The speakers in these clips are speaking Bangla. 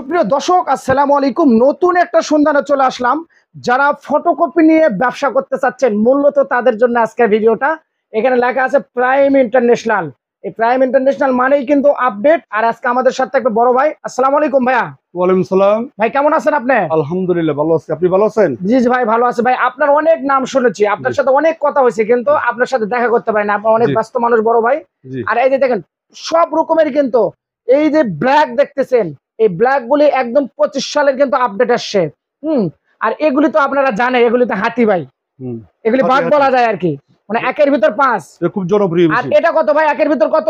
সুপ্রিয় দর্শক, আসসালামু আলাইকুম। নতুন একটা সন্ধানে চলে আসলাম। যারা ফটোকপি নিয়ে ব্যবসা করতে চাচ্ছেন, মূলত তাদের জন্য আজকের ভিডিওটা। এখানে লেখা আছে প্রাইম ইন্টারন্যাশনাল। এই প্রাইম ইন্টারন্যাশনাল মানেই কিন্তু আপডেট। আর আজকে আমাদের সাথে একটা বড় ভাই। আসসালামু আলাইকুম ভাইয়া। ওয়ালাইকুম সালাম। ভাই কেমন আছেন আপনি? আলহামদুলিল্লাহ ভালো আছি, আপনি ভালো আছেন? জি জি ভাই ভালো আছে। ভাই আপনার অনেক নাম শুনেছি, আপনার সাথে অনেক কথা হয়েছে, কিন্তু আপনার সাথে দেখা করতে পারি না। আপনি অনেক ব্যস্ত মানুষ বড় ভাই। আর এই যে দেখেন সব রকমের কিন্তু এই যে ব্ল্যাক দেখতেছেন, এই ব্ল্যাক গুলি একদম 25 সালের কিন্তু আপডেট আসছে। আর এগুলি তো আপনারা জানেন, এগুলি তো হাতি ভাই, এগুলি বাঘ বলা যায় আর কি, মানে একের ভিতর 5, খুব জনপ্রিয়। আর এটা কত ভাই, একের ভিতর কত?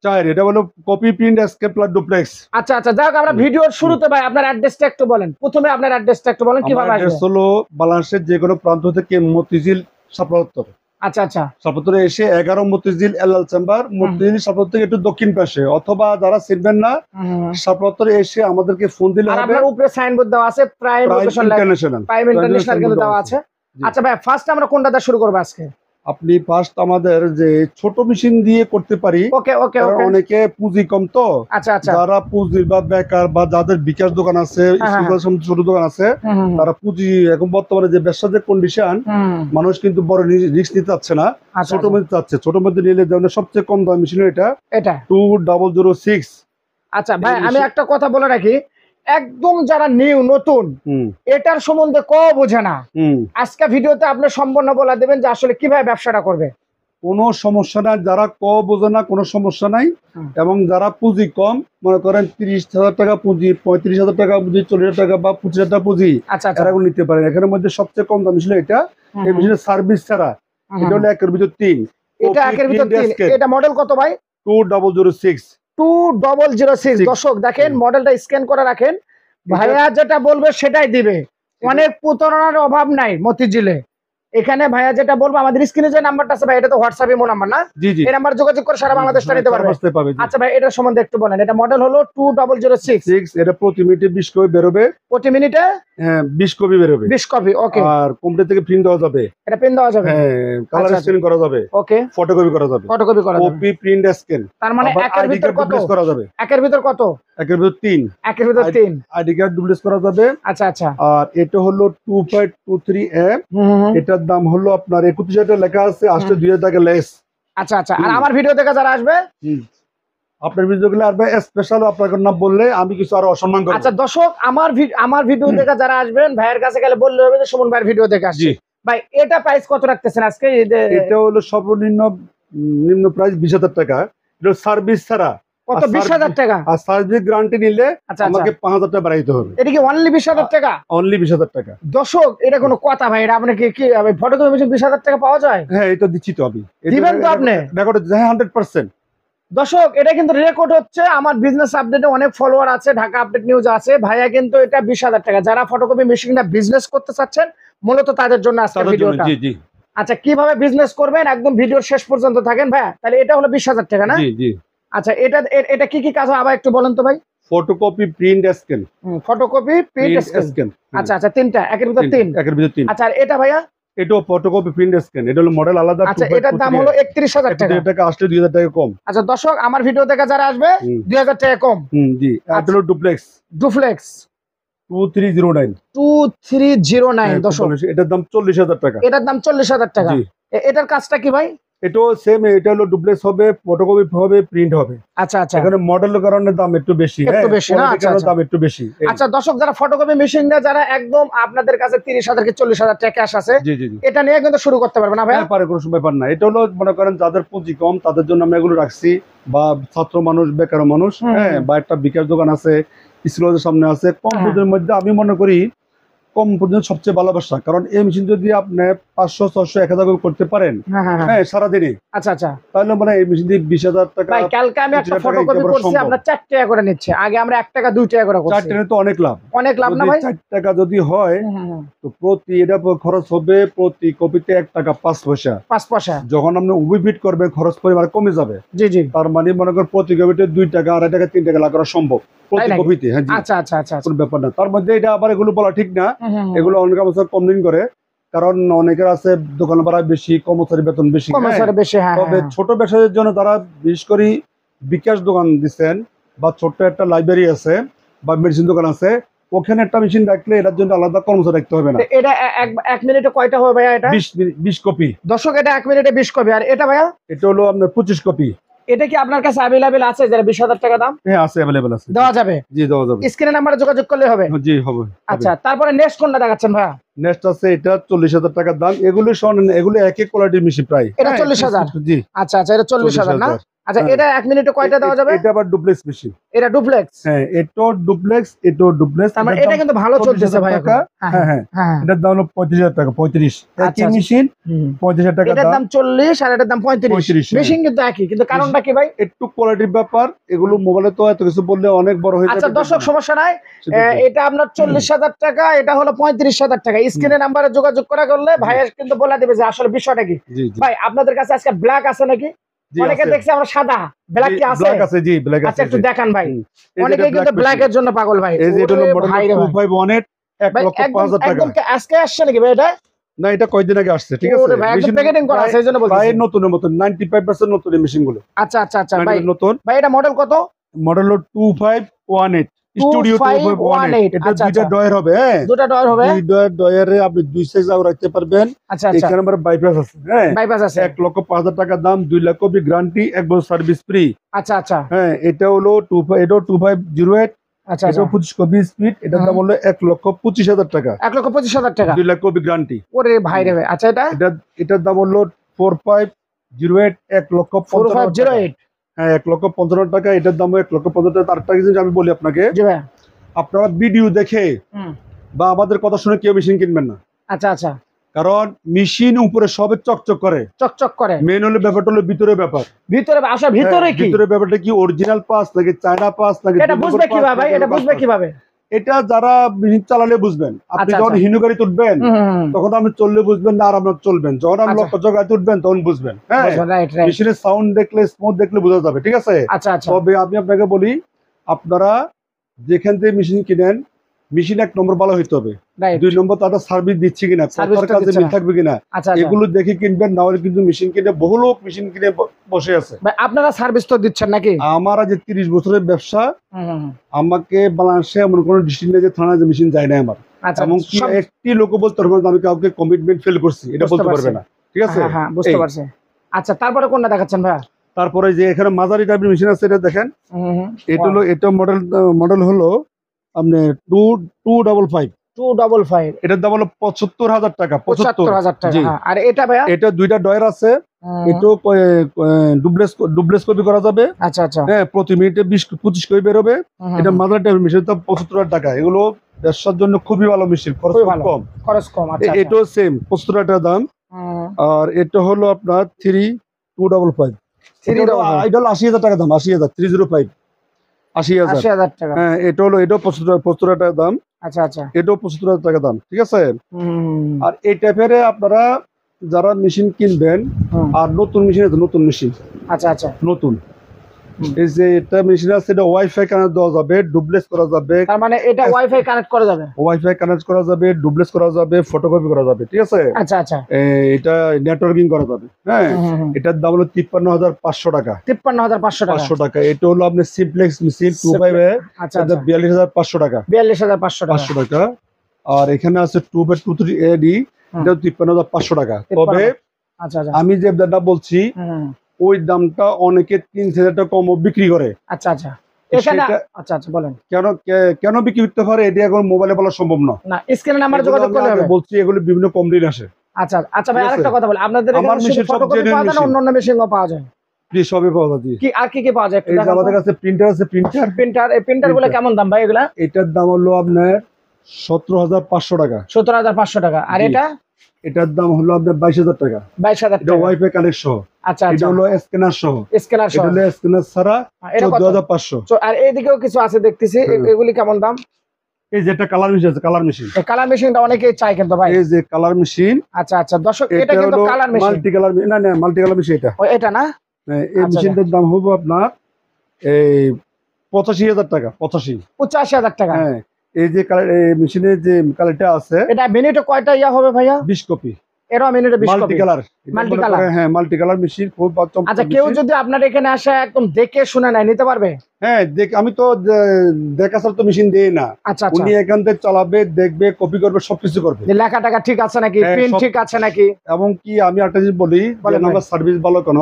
4। এটা হলো copy print SK plus duplex. আচ্ছা আচ্ছা, যাক আমরা ভিডিওর শুরুতে ভাই আপনার অ্যাড্রেসটা একটু বলেন। প্রথমে আপনার অ্যাড্রেসটা একটু বলেন কিভাবে আসবে। অ্যাড্রেস হলো বাংলাদেশের যে কোনো প্রান্ত থেকে মতিঝিল সাপ্তাহ। আচ্ছা আচ্ছা, সাপ্তাহে এসে 11 মতিঝিল এলএল চেম্বার, মতিঝিল সাপ্তাহ থেকে একটু দক্ষিণ পাশে, অথবা যারা চিনবেন না সাপ্তাহে এসে আমাদেরকে ফোন দিলে হবে। আপনার উপরে সাইনবোর্ড দেওয়া আছে প্রাইম ইন্টারন্যাশনাল, প্রাইম ইন্টারন্যাশনাল কিন্তু দেওয়া আছে। আচ্ছা ভাই, ফার্স্ট আমরা কোনটা দিয়ে শুরু করব আজকে? আপনি ফার্স্ট আমাদের যে ছোট মেশিন দিয়ে করতে পারি। ওকে ওকে ওকে। অনেকে পুঁজি কম তো, আচ্ছা আচ্ছা, যারা পুঁজি বা বেকার বা যাদের বিকাশ দোকান আছে, ছোট দোকান আছে, তারা পুঁজি এখন বর্তমানে যে ব্যবসার যে কন্ডিশন, মানুষ কিন্তু বড় রিস্ক নিতে চাচ্ছে না, ছোট মধ্যে চাচ্ছে। ছোট মধ্যে নিলে যেমন সবচেয়ে কম দাম মেশিন এটা 2006। আচ্ছা ভাই, আমি একটা কথা বলে রাখি, একদম যারা নিউ নতুন এটার সম্বন্ধে বোঝে না, আজকে ভিডিওতে আপনি সম্পূর্ণ বলে দেবেন যে আসলে কিভাবে ব্যবসাটা করবে। কোনো সমস্যা নাই, যারা বোঝে না কোনো সমস্যা নাই। এবং যারা পুঁজি কম, মনে করেন 30,000 টাকা পুঁজি, 35,000 টাকা পুঁজি, 40,000 টাকা বা 25,000 টাকা পুঁজি, এরা নিতে পারেন। এখানের মধ্যে সবচেয়ে কম দাম ছিল এটা। এই মেশিনের সার্ভিস ছাড়া এটা হলো 1-এর ভিতর 3। এটা 1-এর ভিতর 3। এটা মডেল কত ভাই? 2006। 2006। দর্শক দেখেন, মডেলটা স্ক্যান করে রাখেন। ভাইয়া যেটা বলবে সেটাই দিবে, অনেক প্রতারণার অভাব নাই মতিঝিলে। এখানে ভাইয়া যেটা বলবো, আমাদের স্ক্রিনে যে নাম্বারটা আছে ভাই, এটা তো হোয়াটসঅ্যাপ ইমো নাম্বার না? এই নাম্বার যোগাযোগ করে সারা বাংলাদেশটা নিতে পারবে। আচ্ছা ভাই, এটার সম্বন্ধে একটু বলেন। এটা মডেল হলো 2006। এটা প্রতি মিনিটে 20 কপি বেরোবে। প্রতি মিনিটে 20 কপি বেরোবে। 20 কপি, ওকে। আর কম্পিউটার থেকে প্রিন্ট দেওয়া যাবে। এটা প্রিন্ট দেওয়া যাবে, হ্যাঁ, কালার স্ক্যান করা যাবে, ওকে। ফটোকপি করা যাবে, ফটোকপি করা যাবে, কপি প্রিন্ট স্ক্যান। তার মানে একের ভিতর কত করা যাবে? একের ভিতর কত? একের ভিতর 3। একের ভিতর 3 আইডি কার্ড ডুপ্লিকেট করা যাবে। আচ্ছা আচ্ছা। আর এটা হলো 2523M। এটার দাম হলো আপনার 31,000 টাকা লেখা আছে, আসলে 2,000 টাকা লেস। আচ্ছা আচ্ছা। আর আমার ভিডিও দেখে যারা আসবে, আপনার ভিডিও গুলো আসবে স্পেশাল, আপনার না বললে আমি কিছু আরো অসম্মান করব। আচ্ছা দর্শক, আমার ভিডিও দেখে যারা আসবেন, ভাইয়ের কাছে গেলে বললে হবে যে সুমন ভাইয়ের ভিডিও দেখে আসছি। ভাই এটা প্রাইস কত রাখতেছেন আজকে? এটা হলো সর্বনিম্ন প্রাইস 20,000 টাকা। এটা সার্ভিস ছাড়া। কত? 20,000 টাকা। আর সার্ভিস গ্যারান্টি নিলে আমাকে 5,000 টাকা বাড়াইতে হবে। এটা কি অনলি 20,000 টাকা? অনলি 20,000 টাকা। দর্শক, এটা কোনো কথা ভাই? এটা আপনি কি ফটোকপি মেশিন 20,000 টাকা পাওয়া যায়? হ্যাঁ, এটা দিচ্ছি তো আমি। দিবেন তো আপনি? রেকর্ড আছে 100%। দর্শক, এটা কিন্তু রেকর্ড হচ্ছে। আমার বিজনেস আপডেটে অনেক ফলোয়ার আছে, ঢাকা আপডেট নিউজ আছে। ভাইয়া কিন্তু এটা 20,000 টাকা। যারা ফটোকপি মেশিনটা বিজনেস করতে চাচ্ছেন, মূলত তাদের জন্য আজকের ভিডিওটা। জি জি। আচ্ছা, কিভাবে বিজনেস করবেন একদম ভিডিওর শেষ পর্যন্ত থাকেন ভাইয়া। তাহলে এটা হলো 20,000 টাকা না? জি জি। আচ্ছা, এটা কি কি কাজ হয় আবার একটু বলেন তো ভাই। Photocopy print scan. Photocopy print scan. আচ্ছা আচ্ছা, 3টা একের ভিতর 3। একের ভিতর 3। আচ্ছা, আর এটা ভাইয়া? এটাও ফটোকপি প্রিন্ট স্ক্যান। এটা হলো মডেল আলাদা। আচ্ছা, এটার দাম হলো 31,000 টাকা। এটা আসলে 2,000 টাকা কম। আচ্ছা দর্শক, আমার ভিডিও দেখে যারা আসবে 2,000 টাকা কম। জি। এটা হলো ডুপ্লেক্স। ডুপ্লেক্স 2309। 2309 দর্শক, এটার দাম 40,000 টাকা। এটার দাম 40,000 টাকা। এটার কাজটা কি ভাই? এটাও সেম। এটা হলো ডুপ্লেক্স হবে, ফটোকপি হবে, প্রিন্ট হবে। আচ্ছা আচ্ছা। এখানে মডেলের কারণে দাম একটু বেশি। একটু বেশি না? আচ্ছা, দাম একটু বেশি। আচ্ছা দর্শক, যারা ফটোকপি মেশিন নিয়ে যারা একদম আপনাদের কাছে 30,000 থেকে 40,000 টাকা ক্যাশ আছে, জি জি জি, এটা নিয়ে কিন্তু শুরু করতে পারবে না ভাই? হ্যাঁ পারে, কোনো ব্যাপার না। এটা হলো মনে করেন যাদের পুঁজি কম, তাদের জন্য আমরা এগুলো রাখছি। বা ছাত্র মানুষ, বেকার মানুষ, হ্যাঁ, বা একটা বিকাশ দোকান আছে, স্কুলের সামনে আছে, কম পুঁজির মধ্যে আমি মনে করি কম পর্যন্ত সবচেয়ে ভালোবাসা। কারণ এই মেশিন যদি আপনি 500, 600, 1,000 করতে পারেন, হ্যাঁ, সারাদিনে, আচ্ছা আচ্ছা, তাহলে মানে এই মেশিন দিয়ে 20,000 টাকা। ভাই কালকে আমি একটা ফটোকপি করছি, আপনার 4 টাকা করে নিচ্ছে। আগে আমরা 1 টাকা 2 টাকা করে করছি। 4 টাকা তো অনেক লাভ। অনেক লাভ না ভাই? 4 টাকা যদি হয় তো প্রতি এটা খরচ হবে প্রতি কপিতে 1 টাকা 5 পয়সা। 5 পয়সা। যখন আপনি উভয় ফিট করবেন, খরচ পরিমাণ কমে যাবে। জি জি। তার মানে মনে করেন প্রতি কপিতে 2 টাকা, 2.5 টাকা, 3 টাকা লাভ করা সম্ভব প্রতি কপিতে। হ্যাঁ, আচ্ছা আচ্ছা আচ্ছা, কোনো ব্যাপার না। তার মধ্যে এটা আবার এগুলো বলা ঠিক না। এগুলো অনেক অবস্থা কম দিন করে, কারণ অনেকের আছে দোকান ভাড়া বেশি, কর্মচারী বেতন বেশি। তবে ছোট ব্যবসায়ীর জন্য তারা বিশেষ করে বিকাশ দোকান দিচ্ছেন বা ছোট্ট একটা লাইব্রেরি আছে, বা মেডিসিন দোকান আছে, ওখানে একটা মেশিন রাখলে এটার জন্য আলাদা কর্মচারী রাখতে হবে না। এটা এক মিনিটে কয়টা হবে ভাইয়া? এটা 20 কপি। দর্শক এটা 1 মিনিটে 20 কপি। আর এটা ভাইয়া? এটা হলো আপনার 25 কপি। এটা কি আপনার কাছে অ্যাভেলেবেল আছে যারা 20,000 টাকা দাম? হ্যাঁ আছে, অ্যাভেলেবেল আছে, দেওয়া যাবে? জি দেওয়া যাবে। স্ক্রিনে নাম্বারে যোগাযোগ করলে হবে? জি হবে। আচ্ছা, তারপরে নেক্সট কোনটা দেখাচ্ছেন ভাইয়া? নেক্সট আছে এটা 40,000 টাকার দাম। এগুলো এগুলো একই কোয়ালিটির মেশিন প্রায়। এটা 40,000? জি। আচ্ছা, এটা 40,000 না? আচ্ছা, এটা 1 মিনিটে কয়টা দেওয়া যাবে? এটা আবার ডুপ্লেক্স মেশিন। এটা ডুপ্লেক্স? হ্যাঁ, এটাও ডুপ্লেক্স, এটাও ডুপ্লেক্স। তারপরে এটা কিন্তু ভালো চলতেছে ভাই এখন। হ্যাঁ, এটার দাম হলো 35,000 টাকা। 35 একই মেশিন, 35,000 টাকা এটার দাম 40 আর এটার দাম 35। মেশিন কিন্তু একই, কিন্তু কারণটা কি ভাই? একটু কোয়ালিটির ব্যাপার। এগুলো মোবাইলে তো এত কিছু বললে অনেক বড় হয়ে যাবে। আচ্ছা দর্শক, সমস্যা নাই। এটা আপনার 40,000 টাকা, এটা হলো 35,000 টাকা। স্ক্রিনে নাম্বারে যোগাযোগ করা করলে ভাইয়া কিন্তু বলে দিবে যে আসলে বিষয়টা কি। ভাই আপনাদের কাছে আজকে ব্ল্যাক আছে নাকি? অনেকে দেখছি আমরা সাদা, ব্ল্যাক কি আছে? ব্ল্যাক আছে, জি ব্ল্যাক আছে। আচ্ছা একটু দেখান ভাই। অনেকে কিন্তু ব্ল্যাক এর জন্য পাগল ভাই। এই যে এটা হলো মডেল 251 1,05,000 টাকা। একদম আজকে আসছে নাকি ভাই এটা? না, এটা কয়দিন আগে আসছে, ঠিক আছে? ওরে ভাই, একদম প্যাকেটিং করা আছে এইজন্য বলছি। ভাই নতুনের মত 95% নতুন এই মেশিন গুলো। আচ্ছা ভাই নতুন। ভাই এটা মডেল কত? মডেল হলো 2518 স্টুডিও 2518। এটা দুইটা ডয়ার হবে। হ্যাঁ, দুটো ডয়ার হবে। দুইটা ডয়ারে আপনি দুই সাইজ রাখতে পারবেন। আচ্ছা এখানে আমার বাইপাস আছে। হ্যাঁ, বাইপাস আছে। 1,05,000 টাকা দাম, 2 লাখ কপি গ্যারান্টি, 1 বছর সার্ভিস ফ্রি। আচ্ছা হ্যাঁ, এটা হলো 2508। আচ্ছা, এটা 25 কপি স্পিড। এটার দাম হলো 1,25,000 টাকা। 1,25,000 টাকা, 2 লাখ কপি গ্যারান্টি। ওরে ভাই রে ভাই। আচ্ছা এটার দাম হলো 4508, 1,55,000। হ্যাঁ, 1,55,000 টাকা। এটার দাম 1,55,000 টাকা। আরেকটা জিনিস আমি বলি আপনাকে, আপনারা ভিডিও দেখে বা আমাদের কথা শুনে কেউ মেশিন কিনবেন না। আচ্ছা, কারণ মেশিন উপরে সবে চকচক করে, মেন হলো ব্যাপারটা হলো ভিতরে ব্যাপার। ভিতরে কি? ভিতরে ব্যাপারটা কি, অরিজিনাল পাস নাকি চায়না পাস নাকি? এটা বুঝবে কিভাবে ভাই? এটা বুঝবে কিভাবে? এটা যারা মেশিন চালালে বুঝবেন। আপনি যখন হিনু গাড়ি তুলবেন তখন আপনি চললে বুঝবেন না, আর আপনার চলবেন। যখন আপনি লক্ষ্য জায়গায় তুলবেন তখন বুঝবেন। হ্যাঁ, মেশিনের সাউন্ড দেখলে, স্মুথ দেখলে বোঝা যাবে, ঠিক আছে? তবে আমি আপনাকে বলি, আপনারা যেখান থেকে মেশিন কিনেন, মেশিন 1 নম্বর ভালো হইতে হবে, 2 নম্বর তাদের সার্ভিস দিচ্ছে কিনা, কথার কাজে মিল থাকবে কিনা, এগুলো দেখে কিনবেন। না হলে কিন্তু মেশিন কিনে, বহু লোক মেশিন কিনে বসে আছে। আপনারা সার্ভিস তো দিচ্ছেন নাকি? আমার যে 30 বছরের ব্যবসা, আমাকে বাংলাদেশে এমন কোনো ডিস্ট্রিক্ট নেই যে থানা যে মেশিন যায় না আমার। এমনকি একটি লোক বলতে পারবে না আমি কাউকে কমিটমেন্ট ফেল করছি, এটা বলতে পারবে না, ঠিক আছে? হ্যাঁ, বুঝতে পারছি। আচ্ছা, তারপরে কোনটা দেখাচ্ছেন ভাই? তারপরে যে এখানে মাঝারি টাইপের মেশিন আছে, এটা দেখেন। এটা হলো, এটা মডেল হলো আপনি 255। এটার দাম হলো 75,000 টাকা। 75,000 টাকা। আর এটা ভাইয়া? এটা দুইটা ডয়ার আছে। এটা ডুপ্লেক্স কপি করা যাবে। আচ্ছা। হ্যাঁ, প্রতি মিনিটে 20-25 কপি বের হবে। এটা মাদার টাইপের মেশিন, দাম 75,000 টাকা। এগুলো ব্যবসার জন্য খুবই ভালো মেশিন, খরচ কম। এটাও সেম 75,000 টাকা দাম। আর এটা হলো আপনার 255। এটা হলো 80,000 টাকা দাম। 80,000, 305, 80,000 টাকা। হ্যাঁ, এটাও 75,000 টাকা দাম। আচ্ছা, এটাও 75,000 টাকা দাম, ঠিক আছে? আর এই টাইপের আপনারা যারা মেশিন কিনবেন, আর নতুন মেশিন আছে, নতুন মেশিন। আচ্ছা, নতুন এই যে এটা মেশিন আছে, এটা ওয়াইফাই কানেক্ট দেওয়া যাবে, ডুপ্লেক্স করা যাবে। তার মানে এটা ওয়াইফাই কানেক্ট করা যাবে? ওয়াইফাই কানেক্ট করা যাবে, ডুপ্লেক্স করা যাবে, ফটোকপি করা যাবে, ঠিক আছে? আচ্ছা। এটা নেটওয়ার্কিং করা যাবে। হ্যাঁ, এটার দাম হলো 53,500 টাকা। 53,500 টাকা। এটা হলো আপনার সিমপ্লেক্স মেশিন 25। আচ্ছা, 42,500 টাকা। 42,500 টাকা। আর এখানে আছে 2/23 AD, এটা 53,500 টাকা। তবে আমি যে দামটা বলছি, ওই দামটা অনেকে 3,000 টাকা কম বিক্রি করে। আচ্ছা, বলেন। কেন বিক্রি করতে পারে এটা এখন মোবাইলে বলা সম্ভব না। স্ক্রিনে নাম্বার যোগাযোগ করলে হবে। বলছি এগুলো বিভিন্ন কোম্পানির আসে। আচ্ছা ভাই, আরেকটা কথা বলি, আপনাদের এখানে শুধু ফটোকপি পাওয়া যায় না, অন্য মেশিনও পাওয়া যায়? সবই পাওয়া যায়। আর কি পাওয়া যায়? আমাদের কাছে প্রিন্টার আছে। প্রিন্টার গুলো কেমন দাম ভাই এগুলা? এটার দাম হলো আপনার 17,500 টাকা। 17,500 টাকা। আর এটার দাম হলো আপনার 22,000 টাকা। 22,000 টাকা। ওয়াইফাই কানেক্ট সহ। আচ্ছা, এটা হলো স্ক্যানার সহ। এটা হলো স্ক্যানার ছাড়া 14,500। আর এইদিকেও কিছু আছে দেখতেছি, এগুলি কেমন দাম? এই যে একটা কালার মেশিন আছে, কালার মেশিন। কালার মেশিনটা অনেকেই চায় কিন্তু ভাই। এই যে কালার মেশিন। আচ্ছা দর্শক, এটা কিন্তু কালার মেশিন, মাল্টি কালার। না, মাল্টি কালার মেশিন এটা। এটা না? এই মেশিনটার দাম হবে আপনার এই 85,000 টাকা। 85,000 টাকা। হ্যাঁ, এই যে কালার, এই মেশিনের যে কালারটা আছে, এটা মিনিটে কয়টা হবে ভাইয়া? 20 কপি। এরো মিনিটে 20 multi copy colour, multi colour. হ্যাঁ মাল্টি কালার মেশিন, খুব চমৎকার আচ্ছা, কেউ machine। যদি আপনার এখানে আসে একদম দেখে শুনে নাই নিতে পারবে? হ্যাঁ আমি তো দেখা ছাড়া তো মেশিন দেই না। আচ্ছা আচ্ছা, উনি এখান থেকে চালাবে, দেখবে, কপি করবে, সবকিছু করবে। যে লেখা টাকা ঠিক আছে নাকি, হ্যাঁ, প্রিন্ট সব- ঠিক আছে নাকি। এবং কি আমি একটা জিনিস বলি, বলেন ভাই। আমার সার্ভিস ভালো কেন,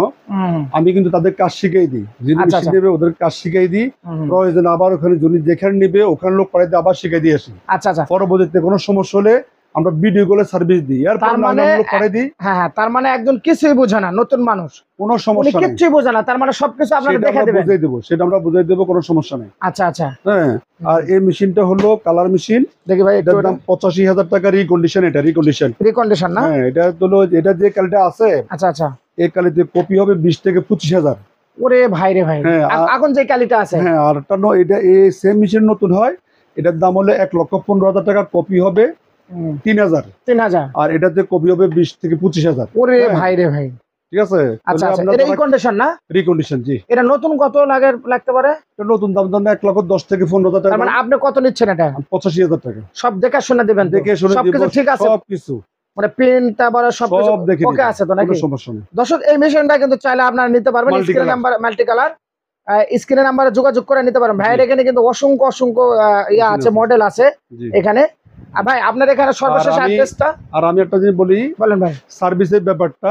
আমি কিন্তু তাদের কাজ শিখিয়ে দিই, যিনি আচ্ছা, মেশিন আচ্ছা। দেবে ওদের কাজ শিখিয়ে দিই। হুম। প্রয়োজন আবার ওখানে যিনি যেখানে নিবে ওখানে লোক পাঠাই দিয়ে আবার শিখিয়ে দিয়ে আসি। আচ্ছা আচ্ছা, পরবর্তীতে কোনো সমস্যা হলে আমরা ভিডিও গুলো সার্ভিস দিই, এরপর তার মানে লোক পাঠাই দিই। হ্যাঁ হ্যাঁ, তার মানে একজন কিছুই বোঝে না, নতুন মানুষ, কোনো উনি সমস্যা নেই, কিচ্ছুই বোঝে না, তার মানে সবকিছু আপনারা সেটা দেখে আমরা দেবেন। বুঝিয়ে দেবো, সেটা আমরা বুঝিয়ে দেবো, কোনো সমস্যা নেই। আচ্ছা আচ্ছা, হ্যাঁ, আর এই মেশিনটা হলো কালার মেশিন, দেখি ভাই একটু এটার দাম 85,000 টাকা রিকন্ডিশন। এটা রিকন্ডিশন, রিকন্ডিশন না? হ্যাঁ, এটা হলো এটা যে কালিটা আছে আচ্ছা আচ্ছা, এই কালিতে কপি হবে 20 থেকে 25,000। ওরে ভাই রে ভাই, হ্যাঁ, এখন যে কালিটা আছে। হ্যাঁ, আর এটা এই সেম মেশিন নতুন হয়, এটার দাম হলো 1,15,000 টাকা, কপি হবে 3,000, 3000। আর এটাতে কপি হবে 20 থেকে 25,000। ওরে হ্যাঁ। ভাই রে ভাই, ঠিক আছে, আচ্ছা আচ্ছা, এটা রিকন্ডিশন না? রিকন্ডিশন, জি। এটা নতুন কত লাগতে পারে? এটা নতুন দাম ধরেন 1,10,000 থেকে 15,000 তার টাকা, মানে আপনি কত নিচ্ছেন এটা? 85,000 টাকা। সব দেখে শুনে দিবেন তো? দেখে শুনে দিব, সবকিছু ঠিক আছে, সবকিছু মানে প্রিন্ট তারপরে সবকিছু সব দেখে ওকে আছে তো নাকি? কোনো সমস্যা নেই। দর্শক, এই মেশিনটা কিন্তু চাইলে আপনারা নিতে পারবেন, Multi screen color। Number multi colour, স্ক্রিনের নাম্বারে যোগাযোগ করে নিতে পারেন। ভাইয়ের এখানে কিন্তু অসংখ্য অসংখ্য ইয়া আছে, মডেল আছে জি। এখানে। আর ভাই আপনার এখানে সর্বশেষ অ্যাড্রেসটা আর আমি একটা জিনিস বলি, বলেন ভাই। সার্ভিসের ব্যাপারটা,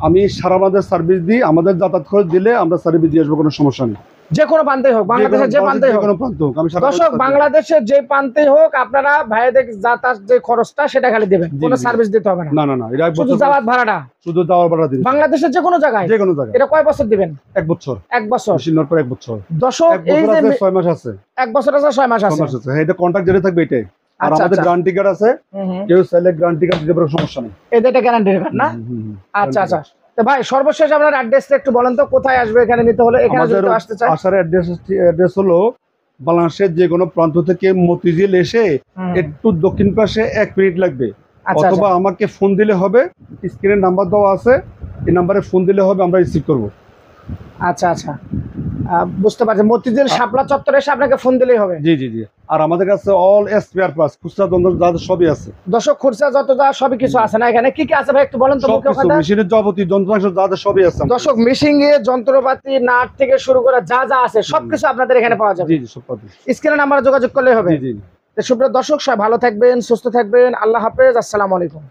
আমি সারা বাংলাদেশ সার্ভিস দিই, আমাদের যাতায়াত খরচ দিলে আমরা সার্ভিস দিয়ে আসবো, কোনো সমস্যা নেই। যে কোনো প্রান্তেই হোক, বাংলাদেশের যে প্রান্তেই হোক। কোনো প্রান্ত হোক, আমি সারা দর্শক, বাংলাদেশ বাংলাদেশের যে প্রান্তেই হোক, আপনারা ভাইদের যাতায়াত যে খরচটা সেটা খালি দেবেন, জি, কোনো জি। সার্ভিস দিতে হবে না। না না না, এটা এক শুধু বছর, যাওয়ার ভাড়াটা শুধু যাওয়ার ভাড়া দিন, বাংলাদেশের যে কোনো জায়গায়। যে কোনো জায়গায়। এটা কয় বছর দিবেন? 1 বছর, 1 বছর। মেশিন নেওয়ার পর 1 বছর। দর্শক, 1 এই বছর যে আছে, 6 মাস আছে, 1 বছর আছে, 6 মাস 6 আছে। মাস আছে। হ্যাঁ, এটা কন্ট্রাক্ট যেটা থাকবে এটাই। আর আচ্ছা, আমাদের আচ্ছা। গ্যারান্টি কার্ড আছে, কেউ চাইলে গ্যারান্টি কার্ড দিতে পারে, সমস্যা নেই। এটা গ্যারান্টি কার্ড না? আচ্ছা আচ্ছা, তো ভাই সর্বশেষ আপনার অ্যাড্রেসটা একটু বলেন তো, কোথায় আসবে এখানে নিতে হলে? এখানে যদি আমাদের কেউ আসতে চায়? আসার অ্যাড্রেস হলো বাংলাদেশের যে কোনো প্রান্ত থেকে মতিঝিল এসে একটু দক্ষিণ পাশে 1 মিনিট লাগবে, আচ্ছা অথবা আমাকে ফোন দিলে হবে, স্ক্রিনের নাম্বার দেওয়া আছে, এই নাম্বারে ফোন দিলে হবে, আমরা রিসিভ করব। আচ্ছা আচ্ছা, বুঝতে পারছি। মতিঝিল শাপলা চত্বরে এসে আপনাকে ফোন দিলেই হবে। জি জি জি। আর আমাদের কাছে অল স্পেয়ার পার্টস, খুচরা যন্ত্র যাদের সবই আছে। দর্শক, খুচরা যত যা সবই কিছু আছে না এখানে? কি কি আছে ভাই একটু বলেন তো? মুখে সবকিছু, কথা। মেশিনের যাবতীয় যন্ত্রাংশ যাদের সবই আছে আমাদের। দর্শক, মেশিন এ যন্ত্রপাতি, নাট থেকে শুরু করে যা যা আছে সবকিছু আপনাদের এখানে পাওয়া যাবে। জি জি, সব পাবে। স্ক্রিনের নাম্বারে যোগাযোগ করলেই হবে। জি জি। তো সুপ্রিয় দর্শক, সবাই ভালো থাকবেন, সুস্থ থাকবেন। আল্লাহ হাফেজ, আসসালামু আলাইকুম।